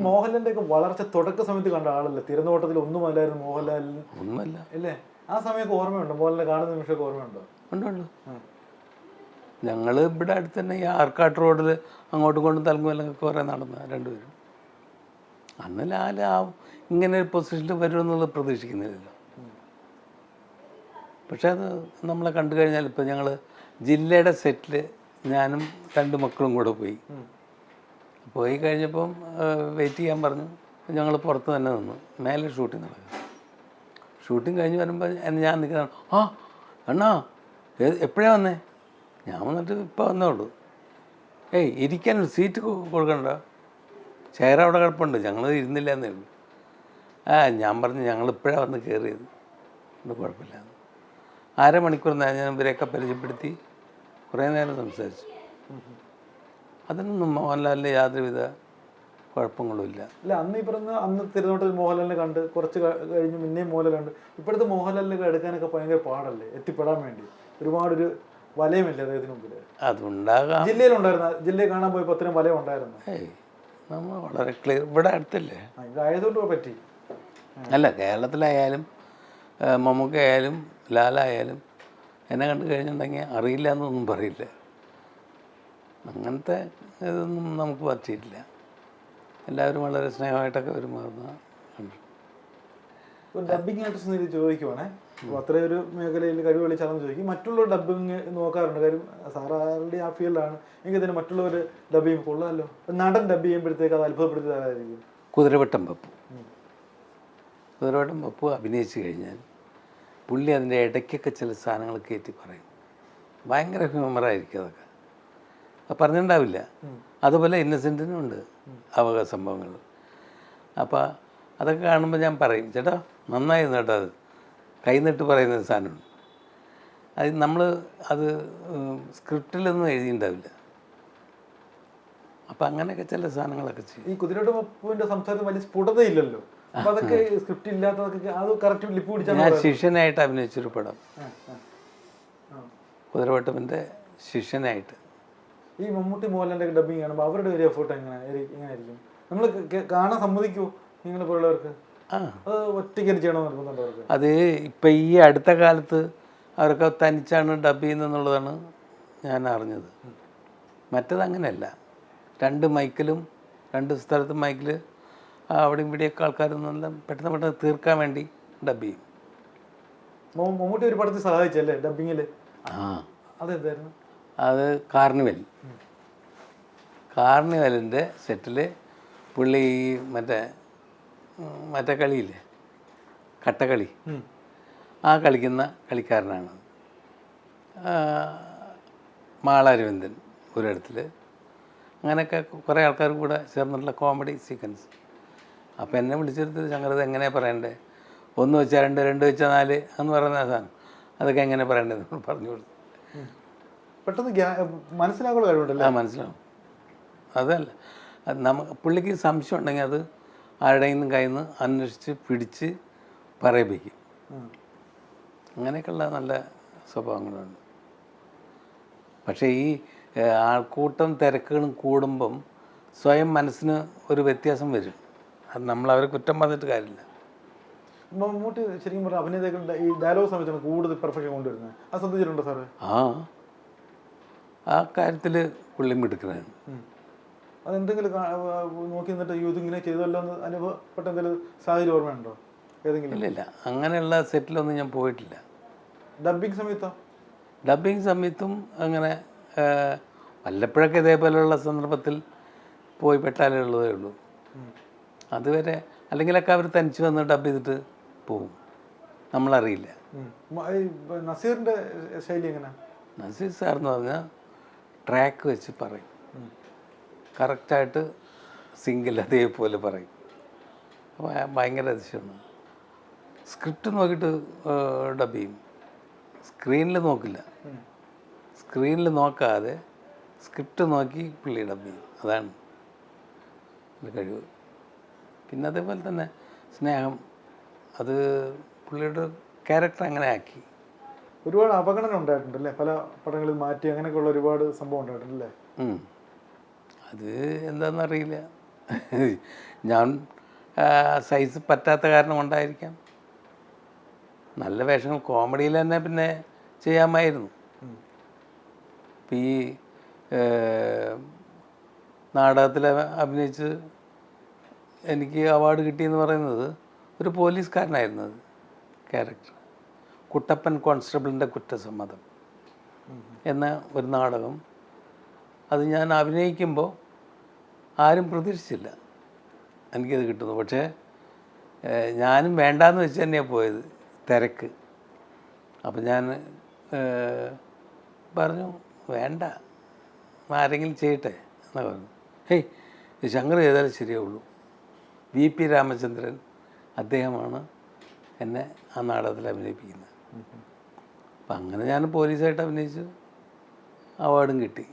മോഹൻലാലിന്റെ ഒക്കെ വളർച്ച തുടക്ക സമയത്ത് കണ്ട ആളല്ലേ? തിരുനോട്ടത്തിൽ ഒന്നുമല്ലായിരുന്നു മോഹൻലാലിന്. ഒന്നുമല്ല അല്ലേ? ആ സമയമൊക്കെ ഓർമ്മയുണ്ടോ? മോഹൻലാലിനെ കാണുന്ന നിമിഷമൊക്കെ ഓർമ്മയുണ്ടോ? ഉണ്ട്. ഞങ്ങൾ ഇവിടെ അടുത്ത് തന്നെ ഈ ആർക്കാട്ട് റോഡിൽ അങ്ങോട്ടും ഇങ്ങോട്ടും തലങ്ങുമല്ലൊക്കെ കുറേ നടന്ന രണ്ടുപേരും. അന്ന് ലാൽ ഇങ്ങനെ ഒരു പൊസിഷനിൽ വരുമെന്നുള്ളത് പ്രതീക്ഷിക്കുന്നില്ലല്ലോ. പക്ഷെ അത് നമ്മളെ കണ്ടു കഴിഞ്ഞാൽ ഇപ്പം ഞങ്ങൾ ജില്ലയുടെ സെറ്റിൽ ഞാനും 2 മക്കളും കൂടെ പോയി കഴിഞ്ഞപ്പം വെയിറ്റ് ചെയ്യാൻ പറഞ്ഞു. ഞങ്ങൾ പുറത്ത് തന്നെ നിന്നു. മേലെ ഷൂട്ടിംഗ് നടക്കും. ഷൂട്ടിംഗ് കഴിഞ്ഞ് വരുമ്പോൾ ഞാൻ നിൽക്കുന്നതാണ്. ആ അണ്ണാ എപ്പോഴാണ് വന്നേ? ഞാൻ വന്നിട്ട് ഇപ്പോൾ വന്നേ ഉള്ളൂ. ഇരിക്കാനൊരു സീറ്റ് കൊടുക്കണ്ട, ചെയർ അവിടെ കിടപ്പുണ്ട്, ഞങ്ങൾ ഇരുന്നില്ല എന്നേ ഉള്ളൂ. ഞാൻ പറഞ്ഞു ഞങ്ങളിപ്പോഴാണ് വന്ന് കയറിയത്, അത് കുഴപ്പമില്ല. 1/2 മണിക്കൂർ ഞാൻ ഇവരെയൊക്കെ പരിചയപ്പെടുത്തി കുറേ നേരം സംസാരിച്ചു. അതിനൊന്നും മോഹൻലാലിൻ്റെ യാതൊരുവിധ കുഴപ്പങ്ങളുമില്ല. അല്ല, അന്ന് തിരുനോട്ടത്തിൽ മോഹൻലാലിനെ കണ്ട് കുറച്ച് കഴിഞ്ഞ് പിന്നെയും മോഹൻലാൽ കണ്ട്. ഇപ്പോഴത്തെ മോഹൻലാലിനൊക്കെ എടുക്കാനൊക്കെ ഭയങ്കര പാടല്ലേ എത്തിപ്പെടാൻ വേണ്ടി? ഒരുപാടൊരു വലയമില്ലേ അദ്ദേഹത്തിന് മുമ്പിൽ? അതുണ്ടാകാം. ജില്ലയിൽ കാണാൻ പോയപ്പോൾ അത്രയും വലയം ഉണ്ടായിരുന്നു? നമ്മൾ വളരെ ക്ലിയർ ഇവിടെ അടുത്തല്ലേ, ഇതായതുകൊണ്ട് പറ്റി. അല്ല കേരളത്തിലായാലും മമ്മൂക്കയായാലും ലാലായാലും എന്നെ കണ്ടു കഴിഞ്ഞിട്ടുണ്ടെങ്കിൽ അറിയില്ല എന്നൊന്നും പറയില്ല. അങ്ങനത്തെ ഇതൊന്നും നമുക്ക് പറ്റിയിട്ടില്ല. എല്ലാവരും വളരെ സ്നേഹമായിട്ടൊക്കെ പെരുമാറുന്ന കണ്ടു. ഡബിങ് ആർട്ടിസ്റ്റ് ചോദിക്കുവാണേ, അത്രയൊരു മേഖലയിൽ കഴിവ് കളിച്ചാണെന്ന് ചോദിക്കും. മറ്റുള്ളവർ ഡബിങ് നോക്കാറുണ്ട്? കാര്യം സാറാളുടെ ആ ഫീൽഡാണ്. എനിക്ക് തന്നെ മറ്റുള്ളവർ ഡബ് ചെയ്യുമ്പോൾ കൊള്ളാമല്ലോ. നടൻ ഡബ് ചെയ്യുമ്പോഴത്തേക്ക് അത് അത്ഭുതപ്പെടുത്തിയതായിരിക്കും. കുതിരവട്ടം പപ്പു അഭിനയിച്ചു കഴിഞ്ഞാൽ പുള്ളി അതിൻ്റെ ഇടയ്ക്കൊക്കെ ചില സാധനങ്ങൾ കയറ്റി പറയും. ഭയങ്കര ഹ്യൂമറായിരിക്കും അതൊക്കെ. അത് പറഞ്ഞിട്ടുണ്ടാവില്ല. അതുപോലെ ഇന്നസെൻറ്റിനും ഉണ്ട് അവക സംഭവങ്ങൾ. അപ്പോൾ അതൊക്കെ കാണുമ്പോൾ ഞാൻ പറയും, ചേട്ടാ നന്നായിരുന്നു കേട്ടോ, അത് കൈന്നിട്ട് പറയുന്ന സാധനമുണ്ട്. അത് സ്ക്രിപ്റ്റിലൊന്നും എഴുതിയിട്ടുണ്ടാവില്ല. അപ്പം അങ്ങനെയൊക്കെ ചില സാധനങ്ങളൊക്കെ ചെയ്യും. ഈ കുതിരവട്ടം പപ്പുവിൻ്റെ സംസാരത്തിൽ വലിയ സ്ഫുടതയില്ലല്ലോ. അതൊക്കെ സ്ക്രിപ്റ്റ് ഇല്ലാത്തതൊക്കെ അത് കറക്റ്റ് ലിപ്പ് പിടിച്ചാൽ. ഞാൻ ശിഷ്യനായിട്ട് അഭിനയിച്ചൊരു പടം, കുതിരവട്ടത്തിൻ്റെ ശിഷ്യനായിട്ട്. ഈ മമ്മൂട്ടി മോഹൻലാലിൻ്റെ ഡബിങ് കാണുമ്പോൾ അവരുടെ ഒരു എഫേർട്ട് എങ്ങനെയായിരിക്കും? നമ്മൾ കാണാൻ സമ്മതിക്കുമോ നിങ്ങളെ പോലുള്ളവർക്ക്? അത് ഒറ്റയ്ക്ക് ചെയ്യണമെന്ന് നിർബന്ധമുണ്ടോ അവർക്ക്? അത് ഇപ്പം ഈ അടുത്ത കാലത്ത് അവരൊക്കെ തനിച്ചാണ് ഡബ് ചെയ്യുന്നതെന്നുള്ളതാണ് ഞാൻ അറിഞ്ഞത്. മറ്റത് അങ്ങനെയല്ല. 2 മൈക്കിലും 2 സ്ഥലത്തും മൈക്കിൽ അവിടെയും ഇവിടെയൊക്കെ ആൾക്കാരൊന്നും പെട്ടെന്ന് തീർക്കാൻ വേണ്ടി ഡബ് ചെയ്യും. മമ്മൂട്ടി ഒരു പടത്തിൽ സഹായിച്ചല്ലേ ഡബിങ്ങിൽ? അതെന്തായിരുന്നു? അത് കാർണിവലിൻ്റെ സെറ്റിൽ പുള്ളി മറ്റേ കളിയില്ലേ, കട്ടക്കളി, ആ കളിക്കുന്ന കളിക്കാരനാണ് മാളാരവിന്ദൻ ഒരിടത്തിൽ. അങ്ങനെയൊക്കെ കുറേ ആൾക്കാർ കൂടെ ചേർന്നിട്ടുള്ള കോമഡി സീക്വൻസ്. അപ്പോൾ എന്നെ വിളിച്ചെടുത്ത് ശങ്കരത് എങ്ങനെയാണ് പറയണ്ടേ, 1 വെച്ചാൽ 2, 2 വെച്ചാൽ 4 എന്ന് പറയുന്ന സാധനം, അതൊക്കെ എങ്ങനെ പറയേണ്ടതെന്ന് പറഞ്ഞു കൊടുത്തു. പെട്ടെന്ന് മനസ്സിലാക്കുള്ള കഴിവുണ്ടല്ലോ. മനസ്സിലാവും. അതല്ല, പുള്ളിക്ക് സംശയം ഉണ്ടെങ്കിൽ അത് ആരുടെയും കയ്യിൽ നിന്ന് അന്വേഷിച്ച് പിടിച്ച് പറയിപ്പിക്കും. അങ്ങനെയൊക്കെയുള്ള നല്ല സ്വഭാവങ്ങളുണ്ട്. പക്ഷേ ഈ ആൾക്കൂട്ടം തിരക്കുകളും കൂടുമ്പം സ്വയം മനസ്സിന് ഒരു വ്യത്യാസം വരും. അത് നമ്മൾ അവരെ കുറ്റം പറഞ്ഞിട്ട് കാര്യമില്ല. മമ്മൂട്ടി ശരിക്കും പറഞ്ഞാൽ അഭിനേതാക്കളുടെ ഈ ഡയലോഗ് സമയത്താണ് കൂടുതൽ പെർഫെക്ഷൻ കൊണ്ടുവരുന്നത്. അത് ശ്രദ്ധിച്ചിട്ടുണ്ടോ സാറ്? ആ കാര്യത്തിൽ പുള്ളി മിടുക്കനാണ്. അതെന്തെങ്കിലും നോക്കി നിന്നിട്ട് ഇങ്ങനെ ചെയ്തല്ലോ എന്ന് അനുഭവപ്പെട്ട എന്തെങ്കിലും സാഹചര്യം ഓർമ്മയുണ്ടോ ഏതെങ്കിലും? ഇല്ല, അങ്ങനെയുള്ള സെറ്റിലൊന്നും ഞാൻ പോയിട്ടില്ല. ഡബിങ് സമയത്തും അങ്ങനെ വല്ലപ്പോഴൊക്കെ ഇതേപോലെയുള്ള സന്ദർഭത്തിൽ പോയി പെട്ടാലേ ഉള്ളതേ ഉള്ളൂ. അതുവരെ അല്ലെങ്കിലൊക്കെ അവർ തനിച്ച് വന്ന് ഡബ് ചെയ്തിട്ട് പോവും, നമ്മളറിയില്ല. നസീറിൻ്റെ ശൈലി എങ്ങനെയാണ്? നസീർ സാർ എന്ന് പറഞ്ഞാൽ ട്രാക്ക് വെച്ച് പറയും, കറക്റ്റായിട്ട് സിംഗിൾ അതേപോലെ പറയും. ഭയങ്കര അതിശയമാണ്. സ്ക്രിപ്റ്റ് നോക്കിയിട്ട് ഡബ് ചെയ്യും, സ്ക്രീനിൽ നോക്കില്ല. സ്ക്രീനിൽ നോക്കാതെ സ്ക്രിപ്റ്റ് നോക്കി പുള്ളി ഡബ് ചെയ്യും. അതാണ് എൻ്റെ കഴിവ്. പിന്നെ അതേപോലെ തന്നെ സ്നേഹം, അത് പുള്ളിയുടെ ക്യാരക്ടർ അങ്ങനെ ആക്കി. ഒരുപാട് അപകടങ്ങൾ ഉണ്ടായിട്ടുണ്ടല്ലേ, പല പടങ്ങളിൽ മാറ്റി അങ്ങനെയൊക്കെയുള്ള ഒരുപാട് സംഭവം ഉണ്ടായിട്ടുണ്ടല്ലേ? അത് എന്താണെന്നറിയില്ല. ഞാൻ സൈസ് പറ്റാത്ത കാരണം കൊണ്ടായിരിക്കാം. നല്ല വേഷങ്ങൾ കോമഡിയിൽ തന്നെ പിന്നെ ചെയ്യാമായിരുന്നു. ഇപ്പം ഈ നാടകത്തിൽ അഭിനയിച്ച് എനിക്ക് അവാർഡ് കിട്ടിയെന്ന് പറയുന്നത് ഒരു പോലീസുകാരനായിരുന്നു. അത് ക്യാരക്ടർ കുട്ടപ്പൻ കോൺസ്റ്റബിളിൻ്റെ കുറ്റസമ്മതം എന്ന ഒരു നാടകം. അത് ഞാൻ അഭിനയിക്കുമ്പോൾ ആരും പ്രതീക്ഷിച്ചില്ല എനിക്കത് കിട്ടുന്നു. പക്ഷേ ഞാനും വേണ്ടാന്ന് വെച്ച് തന്നെയാണ് പോയത്, തിരക്ക്. അപ്പം ഞാൻ പറഞ്ഞു വേണ്ട, ആരെങ്കിലും ചെയ്യട്ടെ എന്നാ പറഞ്ഞു. ഹേയ് ശങ്കർ ചെയ്താലും ശരിയാവുള്ളൂ. VP രാമചന്ദ്രൻ അദ്ദേഹമാണ് എന്നെ ആ നാടകത്തിൽ അഭിനയിപ്പിക്കുന്നത്. അപ്പം അങ്ങനെ ഞാൻ പോലീസായിട്ട് അഭിനയിച്ചു, അവാർഡും കിട്ടി.